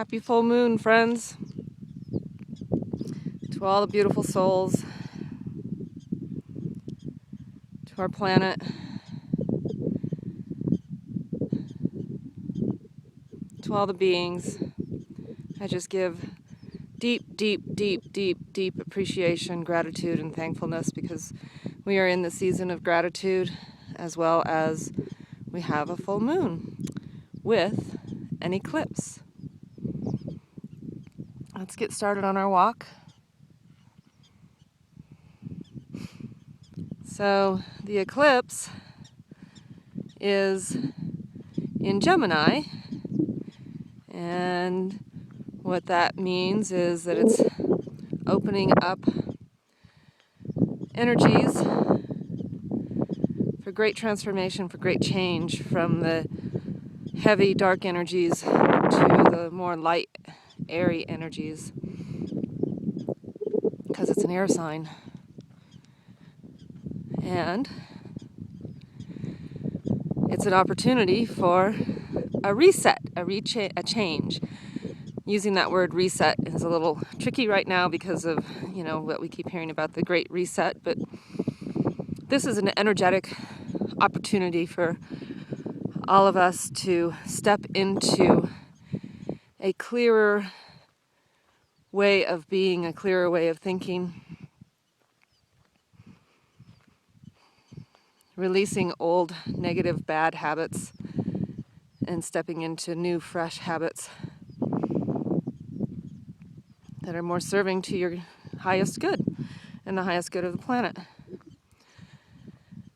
Happy full moon, friends, to all the beautiful souls, to our planet, to all the beings. I just give deep appreciation, gratitude, and thankfulness because we are in the season of gratitude as well as we have a full moon with an eclipse. Let's get started on our walk. So the eclipse is in Gemini, and what that means is that it's opening up energies for great transformation, for great change from the heavy, dark energies to the more light, airy energies, because it's an air sign. And it's an opportunity for a reset, a change. Using that word reset is a little tricky right now because of, what we keep hearing about the Great Reset, but this is an energetic opportunity for all of us to step into a clearer way of being, a clearer way of thinking, releasing old, negative, bad habits and stepping into new, fresh habits that are more serving to your highest good and the highest good of the planet.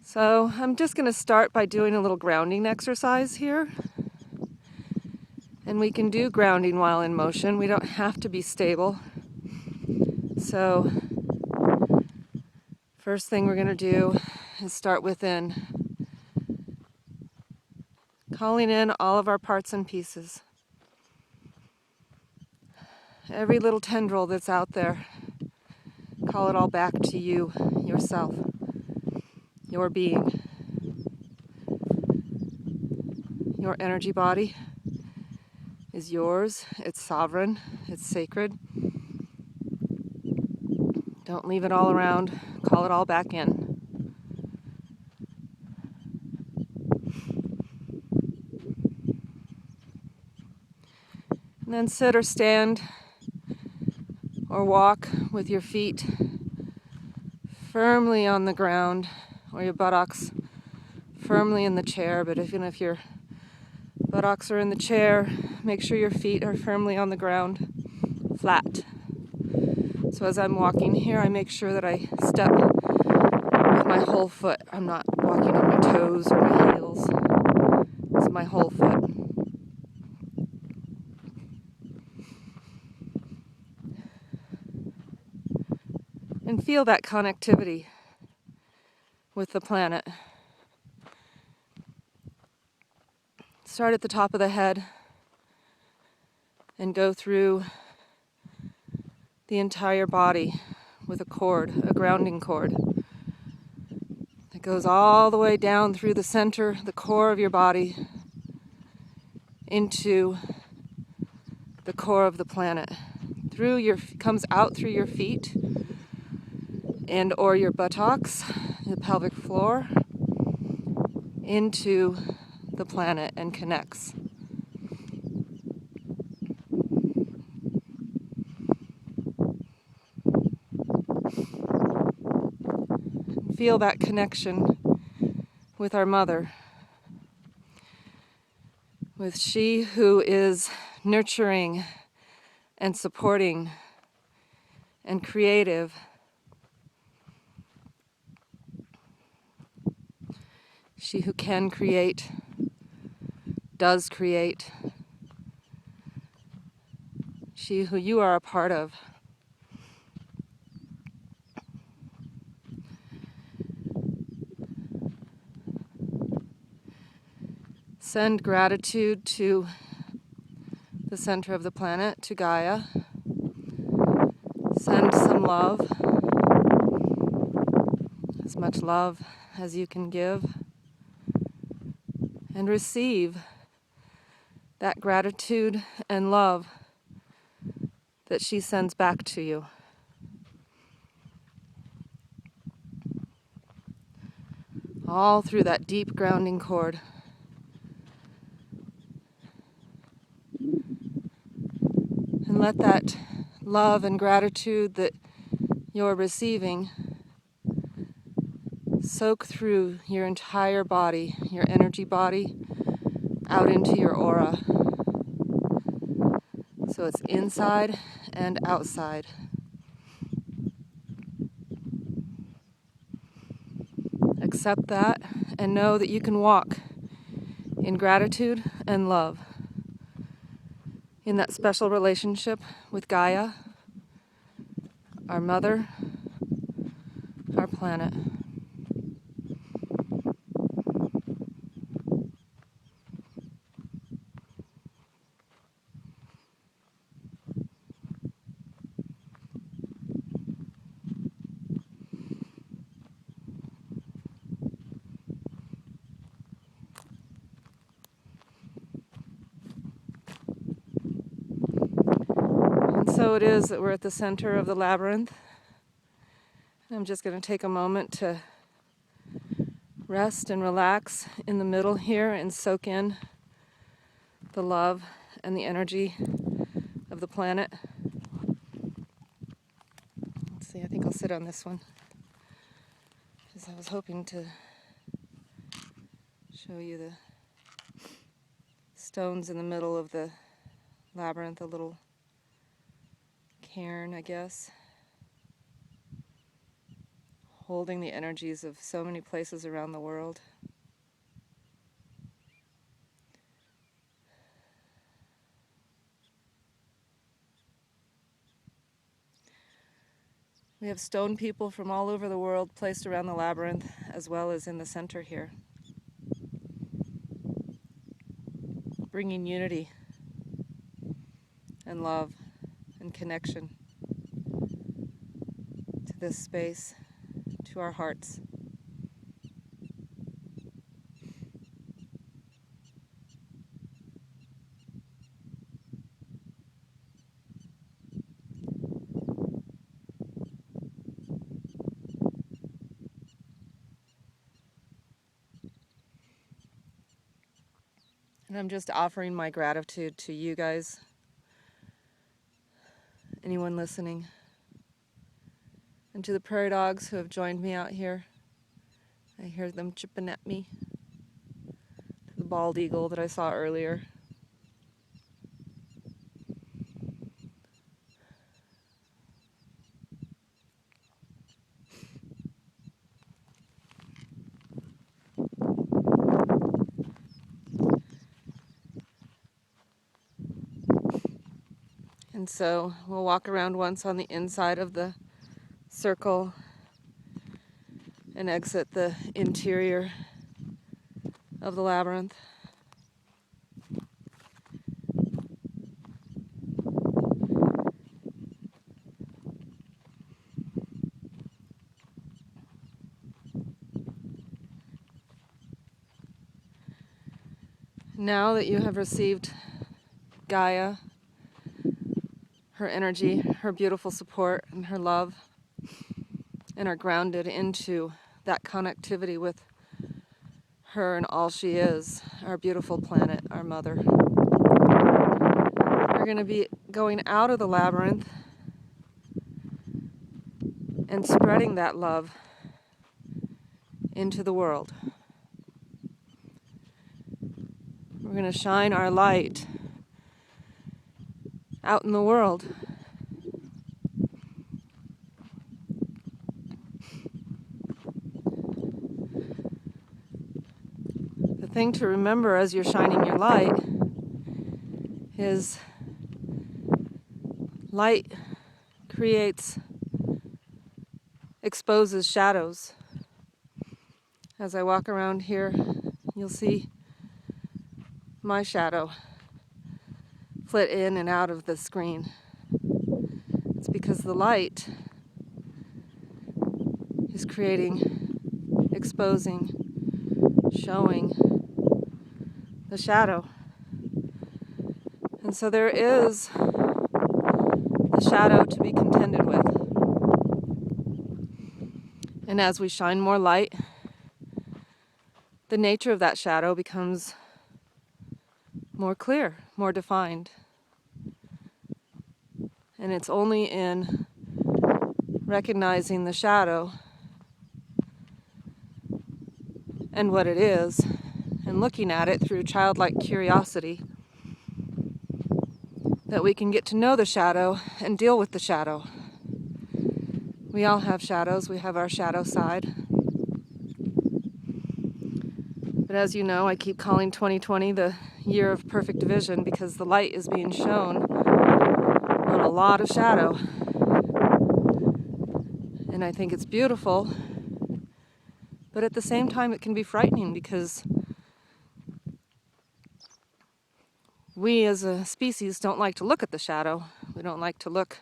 So I'm just going to start by doing a little grounding exercise here. And we can do grounding while in motion. We don't have to be stable. So first thing we're going to do is start within, calling in all of our parts and pieces. Every little tendril that's out there, call it all back to you, yourself, your being, your energy body is yours, it's sovereign, it's sacred. Don't leave it all around, call it all back in. And then sit or stand or walk with your feet firmly on the ground or your buttocks firmly in the chair. But even if your buttocks are in the chair, make sure your feet are firmly on the ground, flat. So as I'm walking here, I make sure that I step with my whole foot. I'm not walking on my toes or my heels. It's my whole foot. And feel that connectivity with the planet. Start at the top of the head and go through the entire body with a cord, a grounding cord that goes all the way down through the center, the core of your body, into the core of the planet. Comes out through your feet and or your buttocks, the pelvic floor, into the planet and connects. Feel that connection with our mother, with she who is nurturing and supporting and creative. She who can create, does create. She who you are a part of. Send gratitude to the center of the planet, to Gaia. Send some love, as much love as you can give. And receive that gratitude and love that she sends back to you. All through that deep grounding cord. And let that love and gratitude that you're receiving soak through your entire body, your energy body, out into your aura. So it's inside and outside. Accept that and know that you can walk in gratitude and love in that special relationship with Gaia, our mother, our planet. And so it is that we're at the center of the labyrinth. I'm just going to take a moment to rest and relax in the middle here and soak in the love and the energy of the planet. Let's see, I think I'll sit on this one because I was hoping to show you the stones in the middle of the labyrinth, a little cairn, I guess, holding the energies of so many places around the world. We have stone people from all over the world placed around the labyrinth, as well as in the center here, bringing unity and love and connection to this space, to our hearts. And I'm just offering my gratitude to you guys, anyone listening, and to the prairie dogs who have joined me out here. I hear them chipping at me. To the bald eagle that I saw earlier. And so we'll walk around once on the inside of the circle and exit the interior of the labyrinth. Now that you have received Gaia, her energy, her beautiful support, and her love, and are grounded into that connectivity with her and all she is, our beautiful planet, our mother. We're going to be going out of the labyrinth and spreading that love into the world. We're going to shine our light out in the world. The thing to remember as you're shining your light is light exposes shadows. As I walk around here, you'll see my shadow flit in and out of the screen. It's because the light is exposing, showing the shadow. And so there is a shadow to be contended with. And as we shine more light, the nature of that shadow becomes more clear, more defined. And it's only in recognizing the shadow and what it is, and looking at it through childlike curiosity, that we can get to know the shadow and deal with the shadow. We all have shadows. We have our shadow side. But as you know, I keep calling 2020 the year of perfect vision because the light is being shown on a lot of shadow. And I think it's beautiful, but at the same time it can be frightening because we as a species don't like to look at the shadow. We don't like to look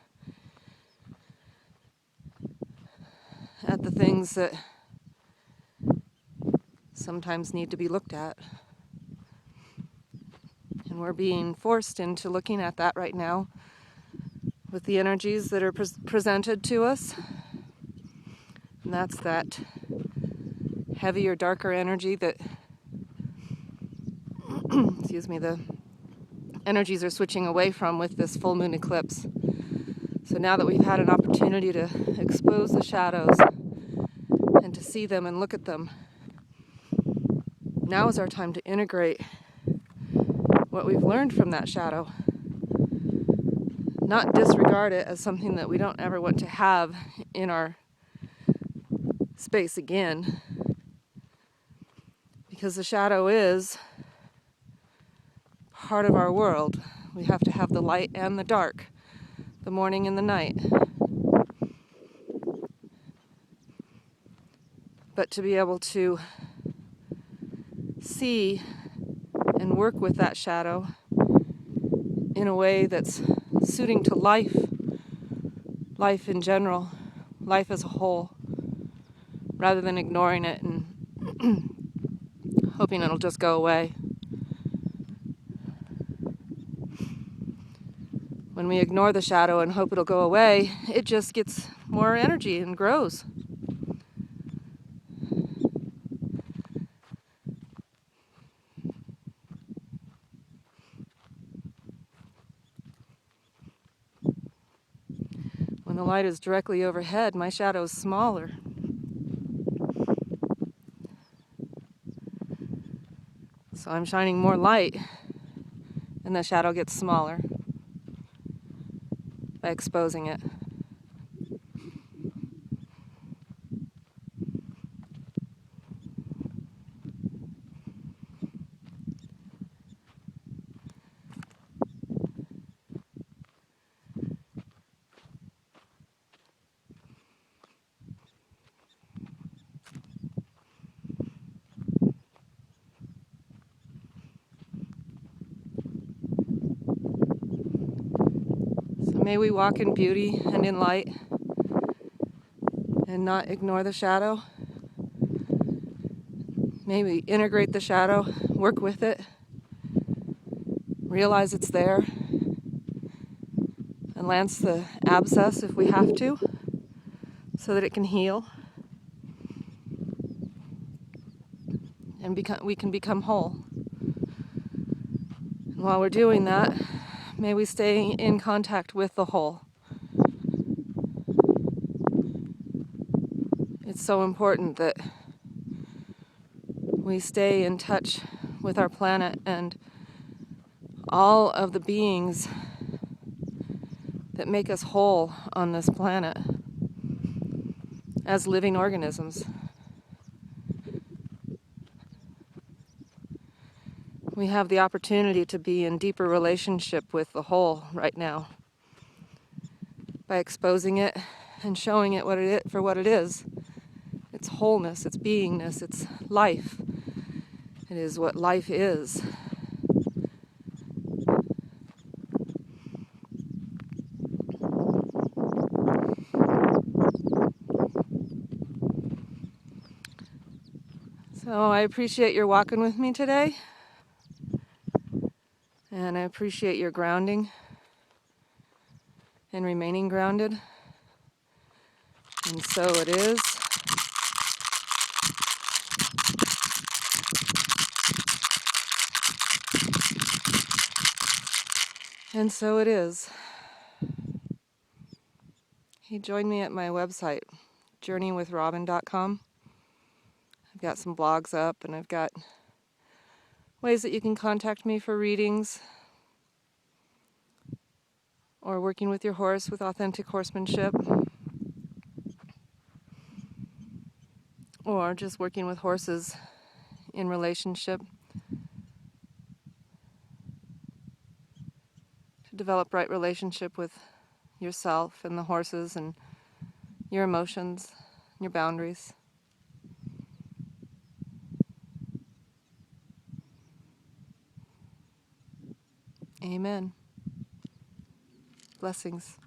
at the things that sometimes need to be looked at. And we're being forced into looking at that right now with the energies that are presented to us. And that's that heavier, darker energy that, excuse me, the energies are switching away from with this full moon eclipse. So now that we've had an opportunity to expose the shadows and to see them and look at them, now is our time to integrate what we've learned from that shadow. Not disregard it as something that we don't ever want to have in our space again. Because the shadow is part of our world. We have to have the light and the dark, the morning and the night. But to be able to see and work with that shadow in a way that's suiting to life in general, life as a whole, rather than ignoring it and hoping it'll just go away. When we ignore the shadow and hope it'll go away, it just gets more energy and grows. When the light is directly overhead, my shadow is smaller. So I'm shining more light, and the shadow gets smaller by exposing it. May we walk in beauty and in light and not ignore the shadow. May we integrate the shadow, work with it, realize it's there, and lance the abscess if we have to, so that it can heal and we can become whole. And while we're doing that, may we stay in contact with the whole. It's so important that we stay in touch with our planet and all of the beings that make us whole on this planet as living organisms. We have the opportunity to be in deeper relationship with the whole right now by exposing it and showing it for what it is. Its wholeness, its beingness, its life. It is what life is. So I appreciate your walking with me today. And I appreciate your grounding and remaining grounded. And so it is. And so it is. He joined me at my website, journeywithrobin.com. I've got some blogs up, and I've got ways that you can contact me for readings or working with your horse with authentic horsemanship, or just working with horses in relationship to develop right relationship with yourself and the horses and your emotions, your boundaries. Amen. Blessings.